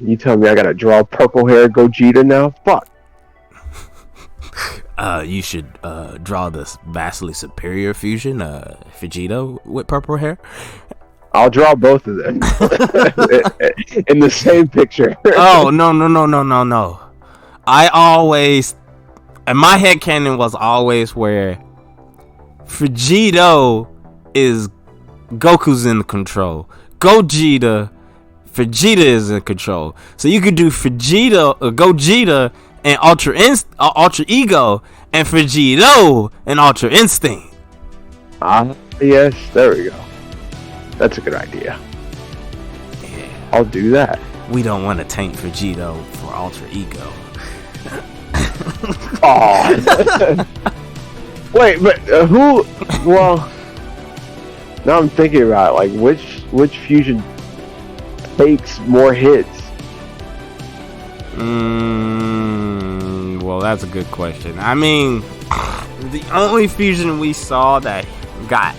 You tell me I gotta draw purple hair Gogeta now? Fuck. You should draw this vastly superior fusion, Vegeta with purple hair. I'll draw both of them in the same picture. Oh, no. I always, and my headcanon was always where Vegeta is Goku's in control. Vegeta is in control. So you could do Gogeta and Ultra Ego, and Vegeta and Ultra Instinct. Yes, there we go. That's a good idea. Yeah. I'll do that. We don't want to taint Vegeta for Ultra Ego. Oh. Wait, but who? Well, now I'm thinking about it. Like, which fusion takes more hits? Well, that's a good question. I mean, the only fusion we saw that got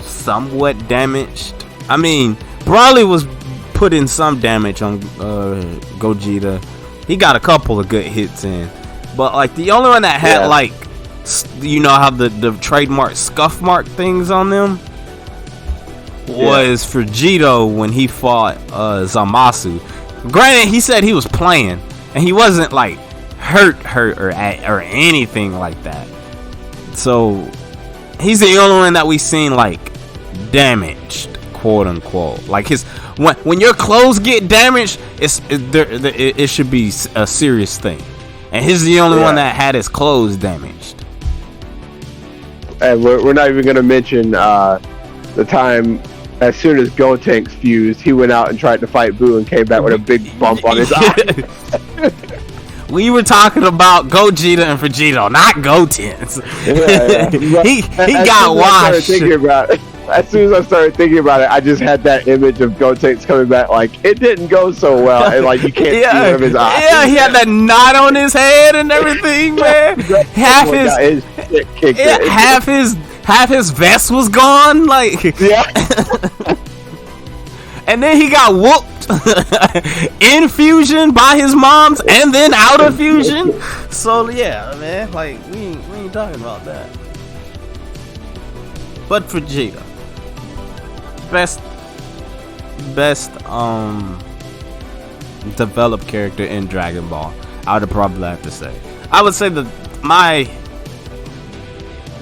somewhat damaged. I mean, Broly was putting some damage on Gogeta. He got a couple of good hits in, but like the only one that had like, you know how the trademark scuff mark things on them was Vegeta when he fought Zamasu. Granted, he said he was playing and he wasn't like hurt or anything like that. So he's the only one that we seen like damaged, quote unquote. Like his when your clothes get damaged, it should be a serious thing. And he's the only one that had his clothes damaged. And we're not even gonna mention the time. As soon as Gotenks fused, he went out and tried to fight Boo and came back with a big bump on his eye. We were talking about Gogeta and Vegeta, not Gotenks. He got washed. As soon as I started thinking about it, I just had that image of Gotenks coming back like, it didn't go so well, and like you can't see one of his eyes. Yeah, he had that knot on his head and everything, man. Half his vest was gone, like. Yeah. And then he got whooped in fusion by his moms, and then out of fusion. So yeah, man, like we ain't talking about that. But Vegeta, best developed character in Dragon Ball, I would probably have to say. I would say that my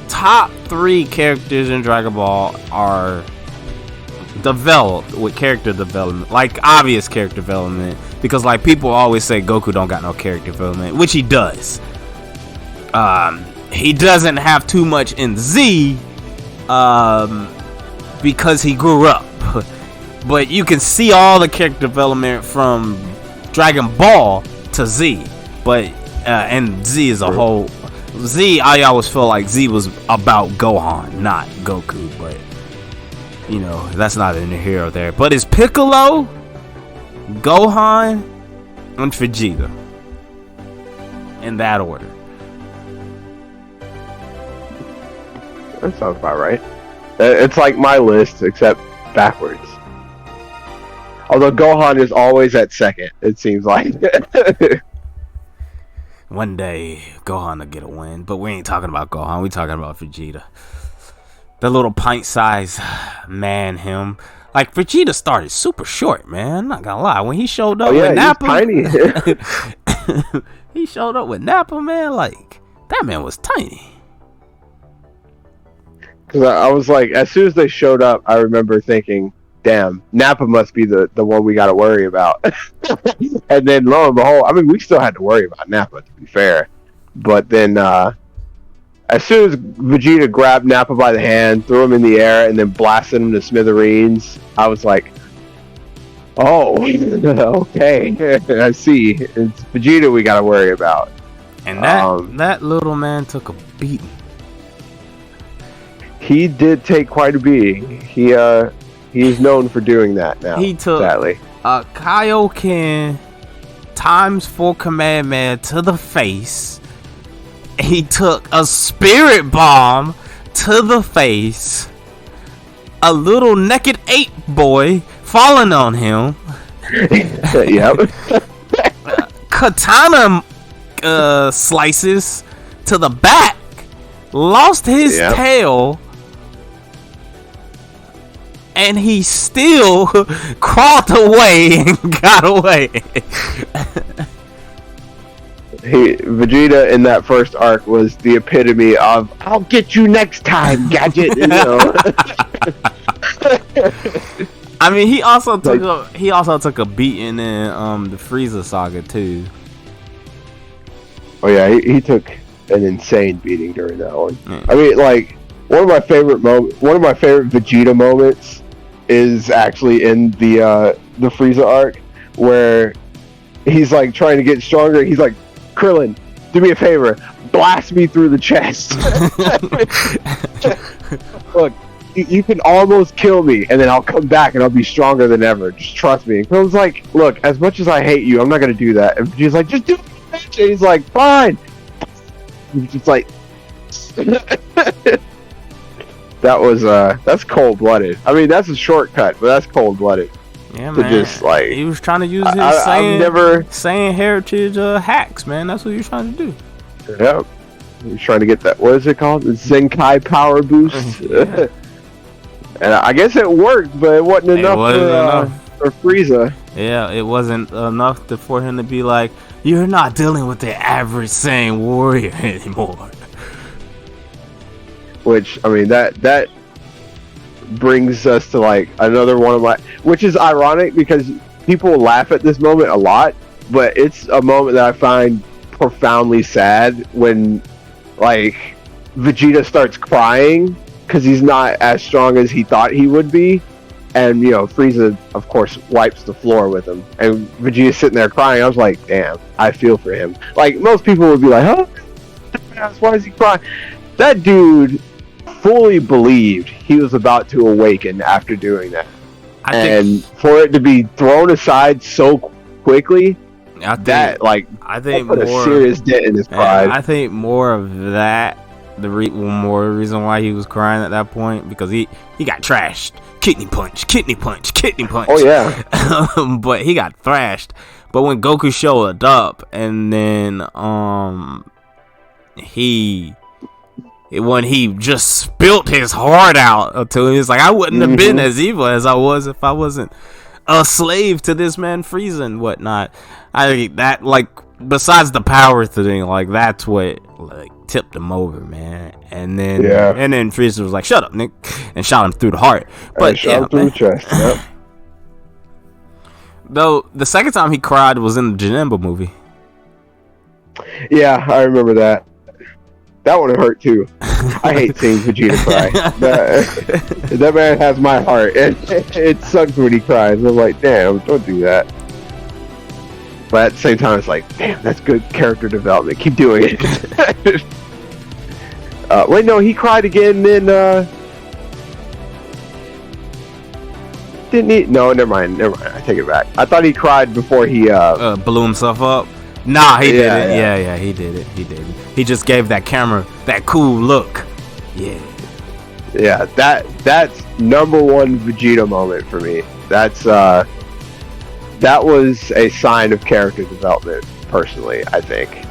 top 3 characters in Dragon Ball are developed with character development, like obvious character development, because like people always say Goku don't got no character development, which he does. He doesn't have too much in Z, because he grew up. But you can see all the character development from Dragon Ball to Z. But and Z as a whole, I always feel like Z was about Gohan, not Goku. But you know, that's not in the hero there. But it's Piccolo, Gohan, and Vegeta in that order. That sounds about right. It's like my list, except backwards. Although Gohan is always at second, it seems like. One day, Gohan will get a win, but we ain't talking about Gohan. We talking about Vegeta. The little pint-sized man, him. Like, Vegeta started super short, man. I'm not gonna lie. When he showed up with Nappa, tiny. He showed up with Nappa, man. Like, that man was tiny. Because I was like, as soon as they showed up, I remember thinking, damn, Nappa must be the one we got to worry about. And then lo and behold, I mean, we still had to worry about Nappa, to be fair. But then, as soon as Vegeta grabbed Nappa by the hand, threw him in the air, and then blasted him to smithereens, I was like, oh, okay, I see. It's Vegeta we got to worry about. And that little man took a beating. He did take quite a beating. He's known for doing that now. He took sadly a Kaioken ×4 Kamehameha to the face. He took a Spirit Bomb to the face. A little naked ape boy falling on him. Yep. Katana slices to the back, lost his tail, and he still crawled away and got away. Vegeta in that first arc was the epitome of "I'll get you next time, Gadget." You know. I mean, he also took a beating in the Frieza saga too. Oh yeah, he took an insane beating during that one. I mean, like one of my favorite Vegeta moments is actually in the Frieza arc, where he's like trying to get stronger. He's like, Krillin, do me a favor, blast me through the chest. Look, you can almost kill me, and then I'll come back and I'll be stronger than ever. Just trust me. And Krillin's like, look, as much as I hate you, I'm not gonna do that. And Vegeta's like, just do it. And he's like, fine. He's just like, that's cold blooded. I mean, that's a shortcut, but that's cold blooded. Yeah, man. Just, like, he was trying to use his Saiyan heritage hacks, man. That's what he was trying to do. Yep. He was trying to get that. What is it called? The Zenkai power boost. Yeah. And I guess it worked, but it wasn't enough for Frieza. Yeah, it wasn't enough for him to be like, you're not dealing with the average Saiyan warrior anymore. Which, I mean, that brings us to like another one of my, which is ironic because people laugh at this moment a lot, but it's a moment that I find profoundly sad when like Vegeta starts crying because he's not as strong as he thought he would be, and you know Frieza of course wipes the floor with him, and Vegeta's sitting there crying. I was like, damn, I feel for him. Like most people would be like, huh, why is he crying? That dude fully believed he was about to awaken after doing that, and for it to be thrown aside so quickly, I think put a serious dent in his pride. I think more of that, more reason why he was crying at that point, because he got trashed, kidney punch. Oh yeah. But he got thrashed. But when Goku showed up, and then when he just spilt his heart out to him, he's like, I wouldn't have been as evil as I was if I wasn't a slave to this man Frieza and whatnot. I think that, like, besides the power thing, like, that's what like tipped him over, man. And then Frieza was like, shut up, Nick, and shot him through the heart. But shot him through the chest. Yep. Though the second time he cried was in the Janemba movie. Yeah, I remember that. That one hurt too. I hate seeing Vegeta cry. That man has my heart, and it sucks when he cries. I'm like, damn, don't do that. But at the same time, it's like, damn, that's good character development. Keep doing it. Wait, no, he cried again. Then didn't he? No, never mind. I take it back. I thought he cried before he blew himself up. Nah, he did it. Yeah, he did it. He just gave that camera that cool look. Yeah. Yeah, that's number one Vegeta moment for me. That's that was a sign of character development, personally, I think.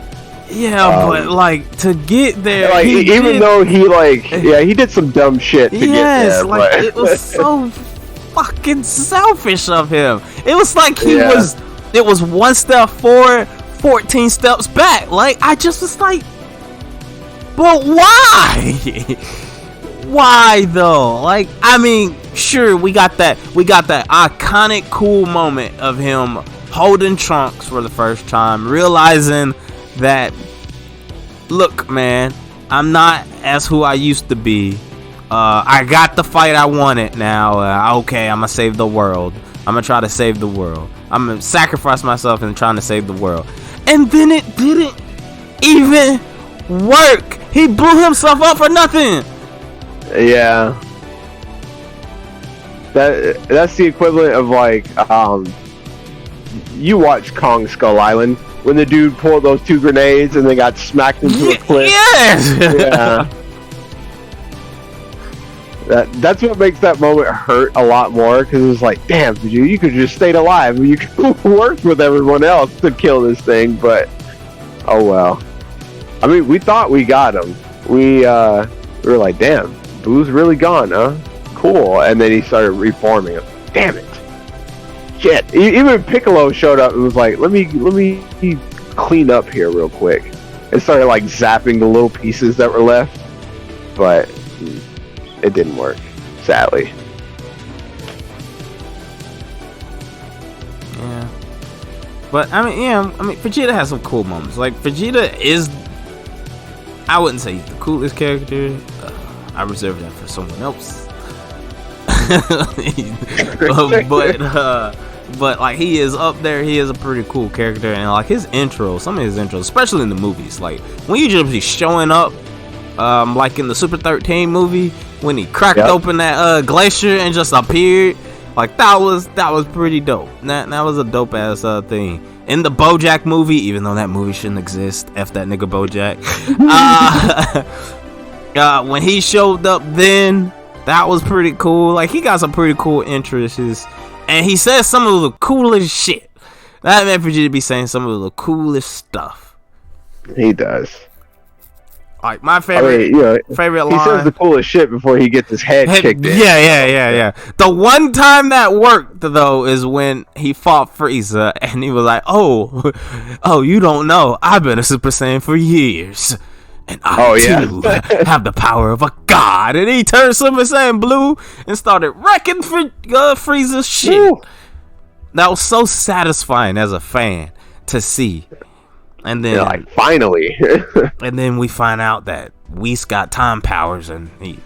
Yeah, but like to get there, like even though he did some dumb shit to get there. Like it was so fucking selfish of him. It was like it was one step forward, 14 steps back. Like, I just was like, but why? Why though? Like, I mean, sure, we got that iconic cool moment of him holding Trunks for the first time, realizing that, look, man, I'm not as who I used to be. I got the fight I wanted now. Okay, I'm gonna save the world. I'm gonna try to save the world. I'm gonna sacrifice myself in trying to save the world. And then it didn't even work. He blew himself up for nothing. Yeah. That's the equivalent of like you watch Kong Skull Island when the dude pulled those two grenades and they got smacked into a cliff. Yes. Yeah. That's what makes that moment hurt a lot more, because it's like, damn, you could just stayed alive. You could work with everyone else to kill this thing, but oh well. I mean, we thought we got him. We were like, damn, Blue's really gone, huh? Cool. And then he started reforming him. Damn it. Shit. Even Piccolo showed up and was like, let me clean up here real quick. And started like zapping the little pieces that were left. But it didn't work, sadly. Yeah. But I mean, Vegeta has some cool moments. Like, Vegeta is, I wouldn't say he's the coolest character. I reserve that for someone else. But like, he is up there. He is a pretty cool character, and like his intro, some of his intros, especially in the movies, like when you just be showing up, like in the Super 13 movie when he cracked open that glacier and just appeared, like that was pretty dope. That was a dope ass thing. In the BoJack movie, even though that movie shouldn't exist, F that nigga BoJack. When he showed up, then that was pretty cool. Like, he got some pretty cool interests, and he says some of the coolest shit. That man Vegeta be saying some of the coolest stuff. He does. Like, my favorite line. He says the coolest shit before he gets his head kicked in. Yeah. The one time that worked, though, is when he fought Frieza, and he was like, oh, you don't know. I've been a Super Saiyan for years. And I, too, have the power of a god. And he turned Super Saiyan Blue and started wrecking Frieza's shit. Woo. That was so satisfying as a fan to see. And then, like, finally. And then we find out that Whis got time powers, and he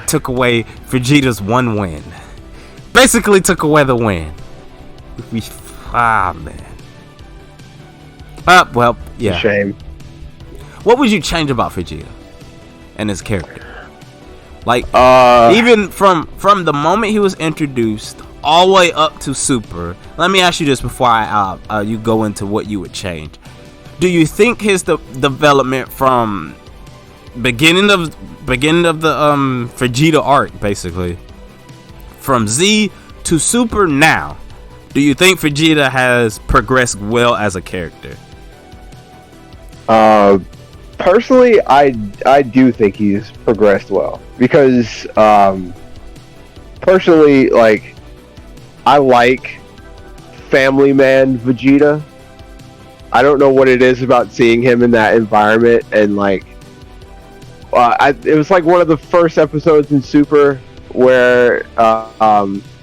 took away Vegeta's one win. Basically took away the win. Man. Well, yeah. Shame. What would you change about Vegeta and his character? Like, even from the moment he was introduced all the way up to Super. Let me ask you this before you go into what you would change. Do you think his development from beginning of the Vegeta arc, basically, from Z to Super now, do you think Vegeta has progressed well as a character? Personally, I do think he's progressed well, because personally, like, I like family man Vegeta. I don't know what it is about seeing him in that environment, and like, it was like one of the first episodes in Super where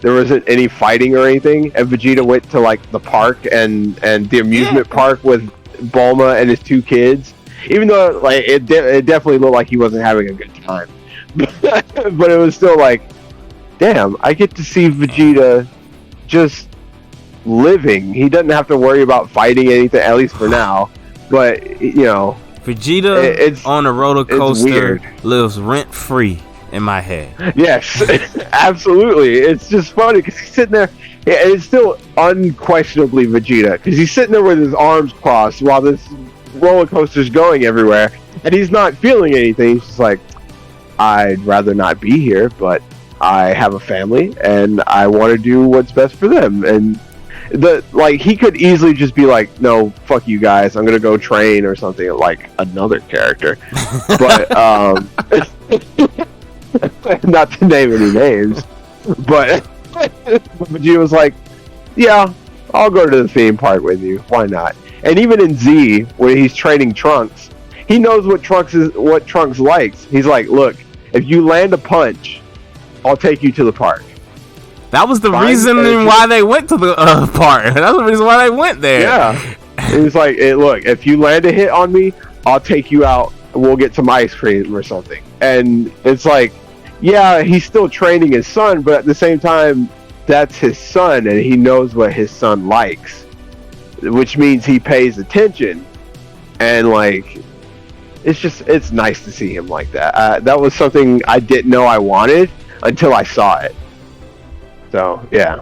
there wasn't any fighting or anything, and Vegeta went to like the park and the amusement park with Bulma and his two kids. Even though like it definitely looked like he wasn't having a good time, but it was still like, damn, I get to see Vegeta just living. He doesn't have to worry about fighting anything, at least for now. But Vegeta it's on a roller coaster lives rent free in my head. Yes, absolutely. It's just funny because he's sitting there. Yeah, it's still unquestionably Vegeta, because he's sitting there with his arms crossed while this roller coaster's going everywhere, and he's not feeling anything. He's just like, I'd rather not be here, but I have a family and I want to do what's best for them. And he could easily just be like, no, fuck you guys, I'm gonna go train or something, like another character. But not to name any names, but Vegeta was like, yeah, I'll go to the theme park with you, why not? And even in Z, where he's training Trunks, he knows what Trunks likes. He's like, look, if you land a punch, I'll take you to the park. That was the reason why they went to the park. That's the reason why they went there. Yeah. He was like, hey, look, if you land a hit on me, I'll take you out. We'll get some ice cream or something. And it's like, yeah, he's still training his son, but at the same time, that's his son, and he knows what his son likes, which means he pays attention. And like, it's nice to see him like that. That was something I didn't know I wanted until I saw it. So yeah,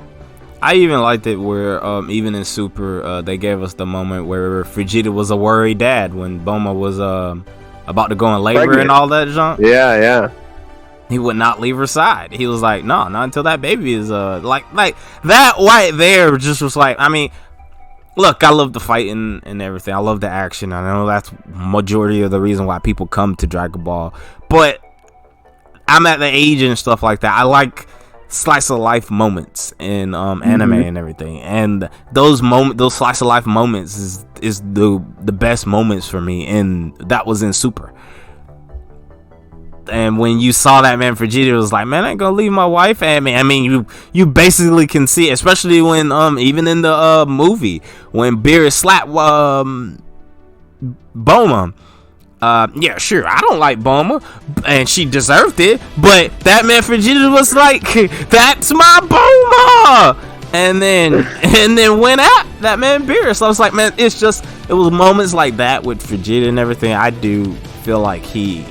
I even liked it where even in Super they gave us the moment where Vegeta was a worried dad when Bulma was about to go in labor and all that junk. Yeah. He would not leave her side. He was like, no, not until that baby is like that right there just was like, I mean, look, I love the fighting and everything. I love the action. I know that's majority of the reason why people come to Dragon Ball. But I'm at the age and stuff like that. I like slice of life moments in anime and everything. And those slice of life moments is the best moments for me. And that was in Super. And when you saw that, man, Vegeta was like, man, I ain't gonna leave my wife. And I mean, you basically can see it, especially when even in the movie when Beerus slapped Bulma. Yeah, sure, I don't like Bulma, and she deserved it, but that man Vegeta was like, that's my Bulma, and then went at that man Beerus. So I was like, man, it was moments like that with Vegeta and everything. I do feel like he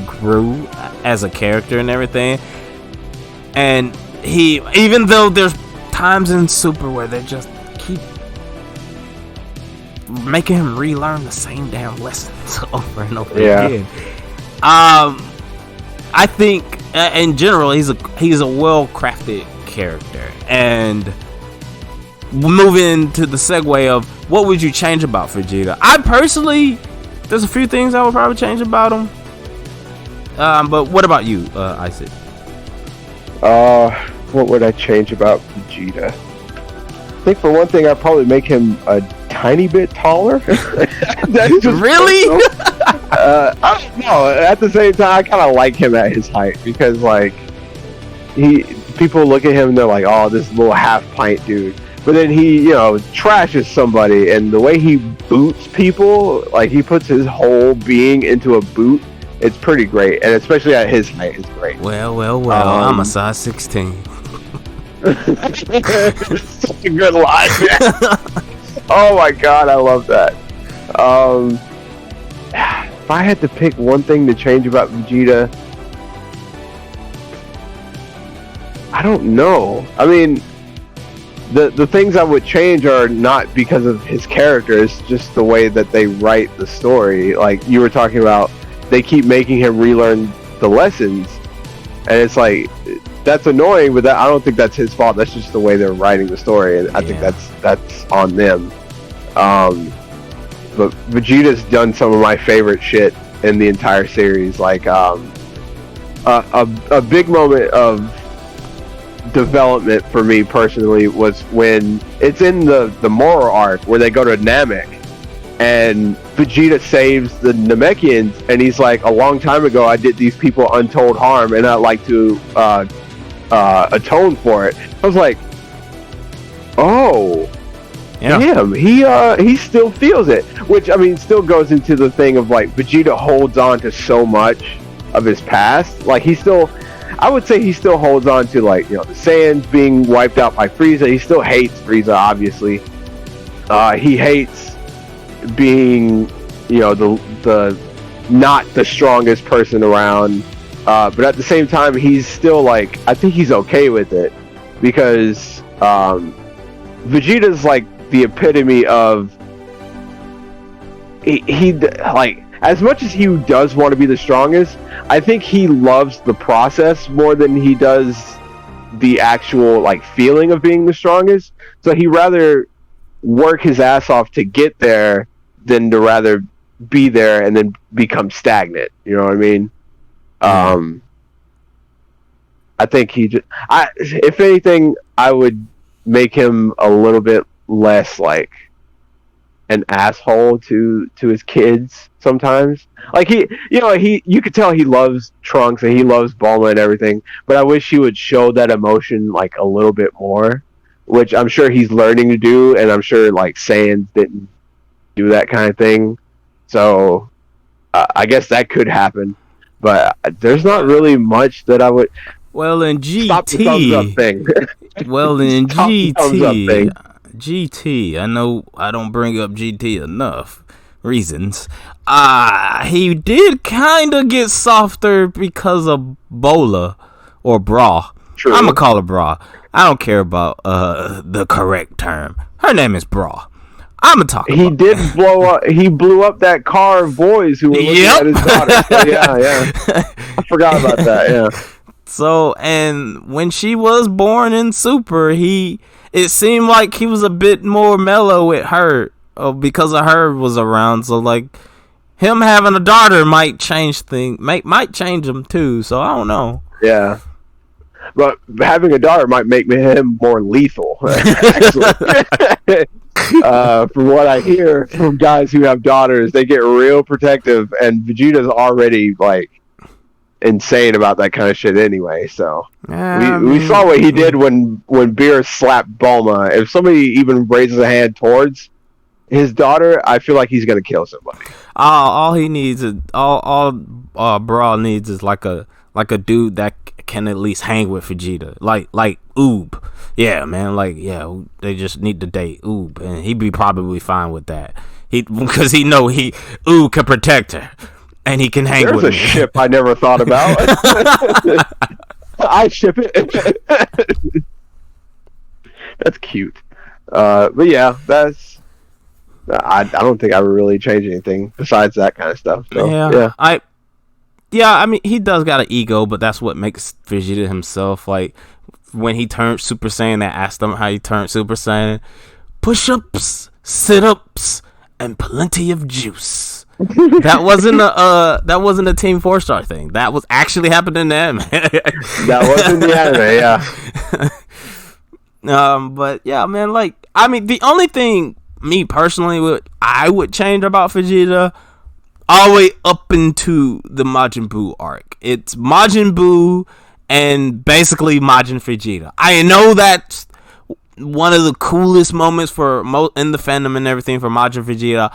grew as a character and everything, and even though there's times in Super where they just keep making him relearn the same damn lessons over and over again. I think in general he's a well-crafted character. And moving to the segue of what would you change about Vegeta? I personally, there's a few things I would probably change about him. But what about you, Isaac? What would I change about Vegeta? I think for one thing, I'd probably make him a tiny bit taller. That's just really? I don't know. At the same time, I kind of like him at his height because, like, people look at him and they're like, "Oh, this little half pint dude." But then he, trashes somebody, and the way he boots people, like he puts his whole being into a boot. It's pretty great, and especially at his height, it's great. Well, I'm a size 16. Such a good line, man. Oh my god, I love that. If I had to pick one thing to change about Vegeta, I don't know. I mean, the things I would change are not because of his character, it's just the way that they write the story. Like you were talking about, they keep making him relearn the lessons, and it's like, that's annoying, but I don't think that's his fault. That's just the way they're writing the story, and I think that's on them. But Vegeta's done some of my favorite shit in the entire series. Like a big moment of development for me personally was when it's in the Moro arc where they go to Namek, and Vegeta saves the Namekians, and he's like, a long time ago I did these people untold harm, and I'd like to atone for it. I was like, oh, damn, he still feels it, which, I mean, still goes into the thing of, like, Vegeta holds on to so much of his past. Like, I would say he still holds on to, like, the Saiyans being wiped out by Frieza. He still hates Frieza, obviously. He hates being, the not the strongest person around. But at the same time, he's still, like, I think he's okay with it, because Vegeta's like the epitome of he like, as much as he does want to be the strongest, I think he loves the process more than he does the actual, like, feeling of being the strongest. So he rather work his ass off to get there than to rather be there and then become stagnant. You know what I mean? I think if anything, I would make him a little bit less like an asshole to his kids sometimes. Like you could tell he loves Trunks and he loves Bulma and everything, but I wish he would show that emotion like a little bit more, which I'm sure he's learning to do, and I'm sure like Saiyans didn't do that kind of thing. So I guess that could happen, but there's not really much that I would. Well, in GT, stop the thumbs up thing. Well, in GT, I know I don't bring up GT enough reasons. He did kind of get softer because of Bola or Bra. True. I'm gonna call her Bra. I don't care about the correct term. Her name is Bra. I'm talking. He did blow up. He blew up that car of boys who were looking at his daughter. So, yeah. I forgot about that. Yeah. So, and when she was born in Super, it seemed like he was a bit more mellow with her because of her was around. So, like, him having a daughter might change might change him too. So I don't know. Yeah. But having a daughter might make him more lethal. From what I hear from guys who have daughters, they get real protective, and Vegeta's already like insane about that kind of shit anyway. So we saw what he did when Beerus slapped Bulma. If somebody even raises a hand towards his daughter, I feel like he's gonna kill somebody. All he needs is Brawl needs is like a dude that can at least hang with Vegeta, like Oob. Yeah, man, they just need to date Oob, and he'd be probably fine with that. Because Oob can protect her, and he can hang with me. There's a ship I never thought about. I ship it. That's cute. But yeah, that's. I don't think I would really change anything besides that kind of stuff. So, yeah. I mean, he does got an ego, but that's what makes Vegeta himself. Like when he turned Super Saiyan, they asked him how he turned Super Saiyan. Push-ups, sit-ups, and plenty of juice. That wasn't a Team 4-Star thing. That was actually happening in the anime. That was in the anime, yeah. But yeah, man. Like, I mean, the only thing me personally I would change about Vegeta all the way up into the MajinBlue arc. It's MajinBlue and basically Majin Vegeta. I know that's one of the coolest moments in the fandom and everything for Majin Vegeta,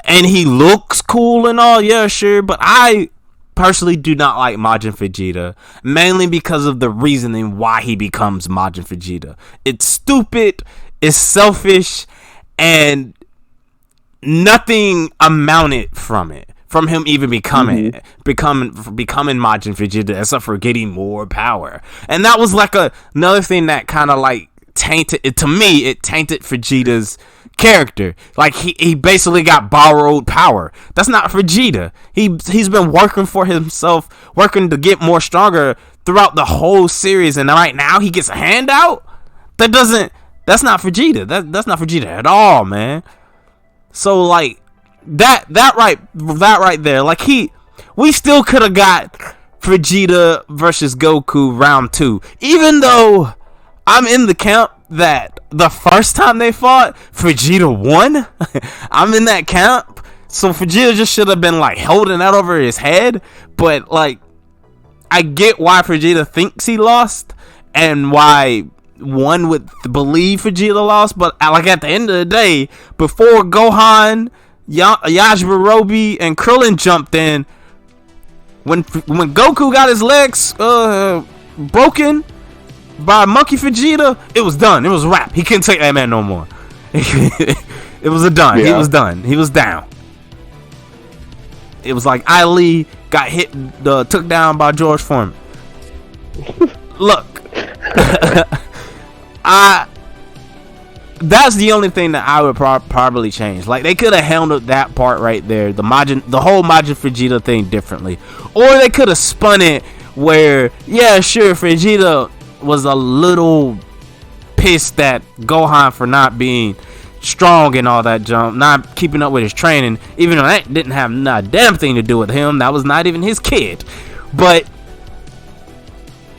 and he looks cool and all, yeah, sure, but I personally do not like Majin Vegeta, mainly because of the reasoning why he becomes Majin Vegeta. It's stupid, it's selfish, and nothing amounted from him even becoming Majin Vegeta, except for getting more power. And that was like another thing that kind of like tainted it. To me, it tainted Vegeta's character. Like he basically got borrowed power. That's not Vegeta. He's been working for himself, working to get more stronger throughout the whole series, and right now he gets a handout. That's not Vegeta. That's not Vegeta at all, man. So like that right there, like we still could have got Vegeta versus Goku round 2, even though I'm in the camp that the first time they fought, Vegeta won. I'm in that camp, so Vegeta just should have been like holding that over his head. But like, I get why Vegeta thinks he lost and why one would believe Vegeta lost, but like at the end of the day, before Gohan, Yajirobe, and Krillin jumped in, when Goku got his legs broken by Monkey Vegeta, it was done. It was a wrap. He couldn't take that man no more. It was done. Yeah. He was done. He was down. It was like Ali got took down by George Foreman. Look. That's the only thing that I would probably change. Like, they could have handled that part right there, the whole Majin Vegeta thing differently, or they could have spun it where, yeah, sure, Vegeta was a little pissed at Gohan for not being strong and all that jump, not keeping up with his training, even though that didn't have not a damn thing to do with him. That was not even his kid. But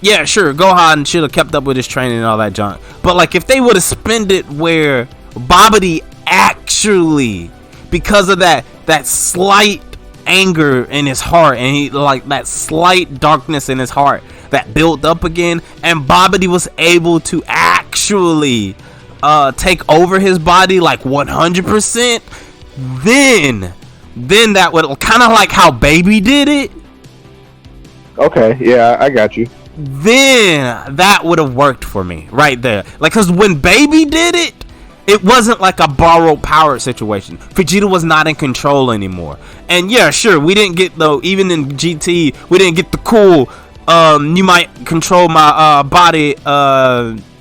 yeah, sure, Gohan should have kept up with his training and all that junk. But like, if they would have spent it where Babidi actually, because of that slight anger in his heart, and he like that slight darkness in his heart that built up again, and Babidi was able to actually take over his body like 100%, then that would kind of like how Baby did it. Okay, yeah, I got you. Then that would have worked for me right there. Like, because when Baby did it, it wasn't like a borrowed power situation. Vegeta was not in control anymore. And yeah, sure, we didn't get even in GT, we didn't get the cool, you might control my body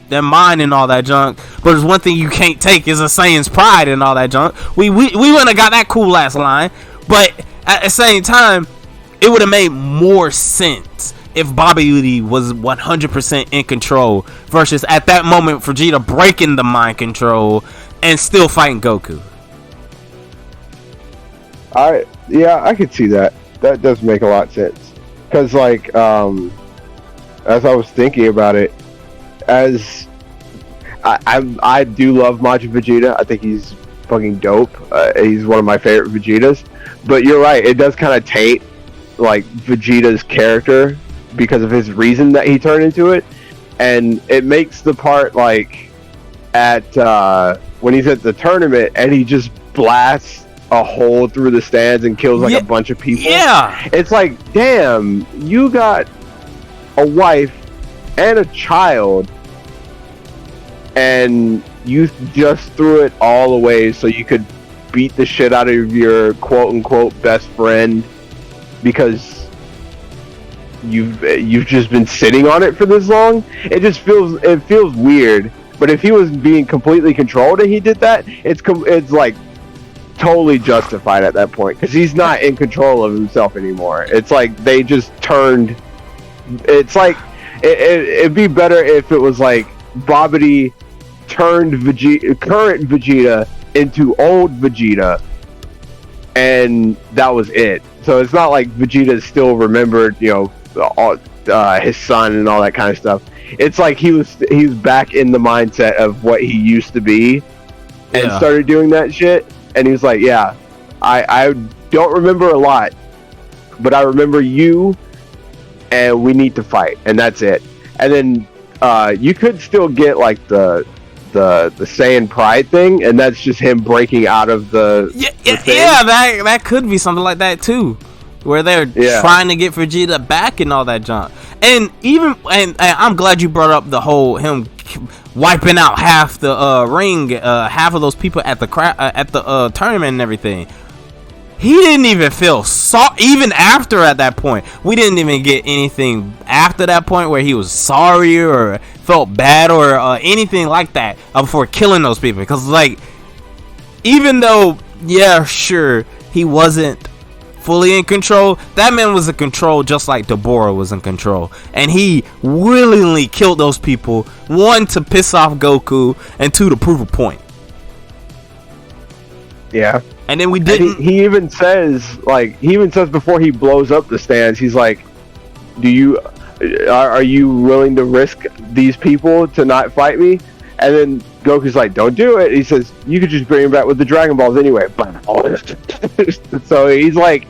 their mind and all that junk. But there's one thing you can't take is a Saiyan's pride and all that junk. We wouldn't have got that cool last line, but at the same time, it would have made more sense if Babidi was 100% in control versus at that moment Vegeta breaking the mind control and still fighting Goku. I could see that. That does make a lot of sense. Because, like, as I was thinking about it, as I do love Majin Vegeta. I think he's fucking dope. He's one of my favorite Vegetas. But you're right, it does kind of taint, like, Vegeta's character because of his reason that he turned into it. And it makes the part, like, at when he's at the tournament and he just blasts a hole through the stands and kills like a bunch of people. Yeah, it's like, damn, you got a wife and a child, and you just threw it all away so you could beat the shit out of your quote unquote best friend because you've just been sitting on it for this long. It feels weird. But if he was being completely controlled and he did that, it's like totally justified at that point because he's not in control of himself anymore. It's like they just turned. It's like it'd be better if it was like Babidi turned current Vegeta into old Vegeta, and that was it. So it's not like Vegeta still remembered, his son and all that kind of stuff. It's like he was back in the mindset of what he used to be, and started doing that shit. And he was like, yeah, I don't remember a lot, but I remember you, and we need to fight, and that's it. And then you could still get like the Saiyan pride thing, and that's just him breaking out of the thing. That could be something like that too, where they're trying to get Vegeta back and all that junk. And I'm glad you brought up the whole him wiping out half the ring, half of those people at the tournament and everything. He didn't even feel even after at that point. We didn't even get anything after that point where he was sorry or felt bad or anything like that before killing those people. Because like, even though sure he wasn't fully in control, that man was in control just like Deborah was in control, and he willingly killed those people, one to piss off Goku and two to prove a point. And then we didn't. He even says before he blows up the stands, he's like, are you willing to risk these people to not fight me? And then Goku's like, don't do it. He says, you could just bring him back with the Dragon Balls anyway. So he's like,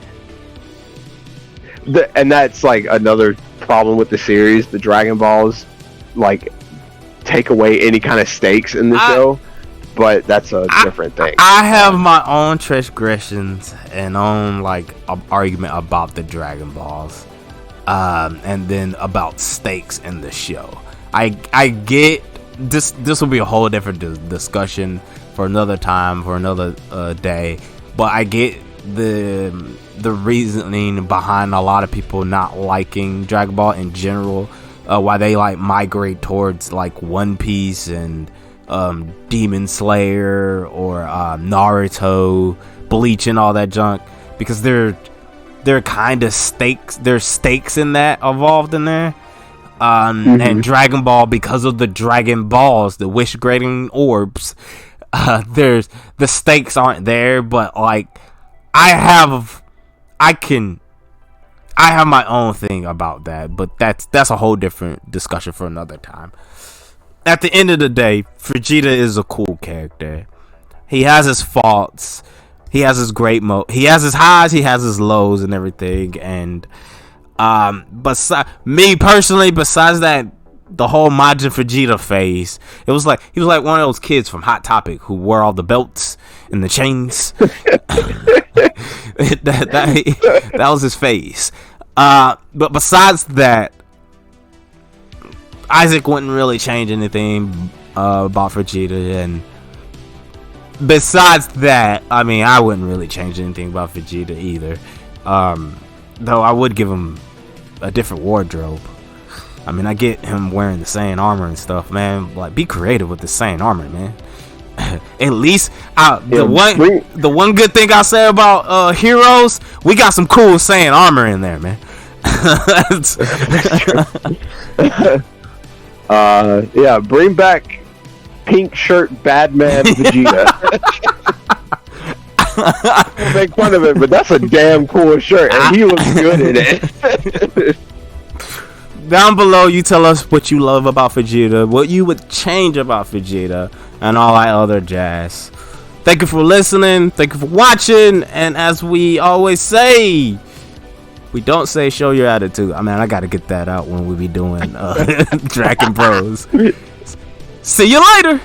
and that's like another problem with the series. The Dragon Balls like take away any kind of stakes in the show, but that's a different thing. I have my own transgressions and own like argument about the Dragon Balls, and then about stakes in the show. I get this will be a whole different discussion for another time, for another day, but I get the reasoning behind a lot of people not liking Dragon Ball in general, why they like migrate towards like One Piece and Demon Slayer or Naruto, Bleach and all that junk, because they're kind of stakes. There's stakes in that involved in there. And Dragon Ball, because of the Dragon Balls, the wish granting orbs, there's the stakes aren't there, but like I have my own thing about that, but that's a whole different discussion for another time. At the end of the day, Vegeta is a cool character. He has his faults, he has his he has his highs, he has his lows and everything, and me personally, besides that, the whole Majin Vegeta phase, it was like he was like one of those kids from Hot Topic who wore all the belts and the chains. that was his phase. But besides that, Isaac wouldn't really change anything about Vegeta, and besides that, I mean, I wouldn't really change anything about Vegeta either. Though I would give him a different wardrobe. I mean, I get him wearing the Saiyan armor and stuff, man. Like, be creative with the Saiyan armor, man. At least the one good thing I say about Heroes, we got some cool Saiyan armor in there, man. Yeah, bring back pink shirt Badman Vegeta. We'll make fun of it, but that's a damn cool shirt, and he looks good in it. Down below, you tell us what you love about Vegeta, what you would change about Vegeta, and all that other jazz. Thank you for listening. Thank you for watching. And as we always say, we don't say show your attitude. I mean, I got to get that out when we be doing DragonBroz. See you later.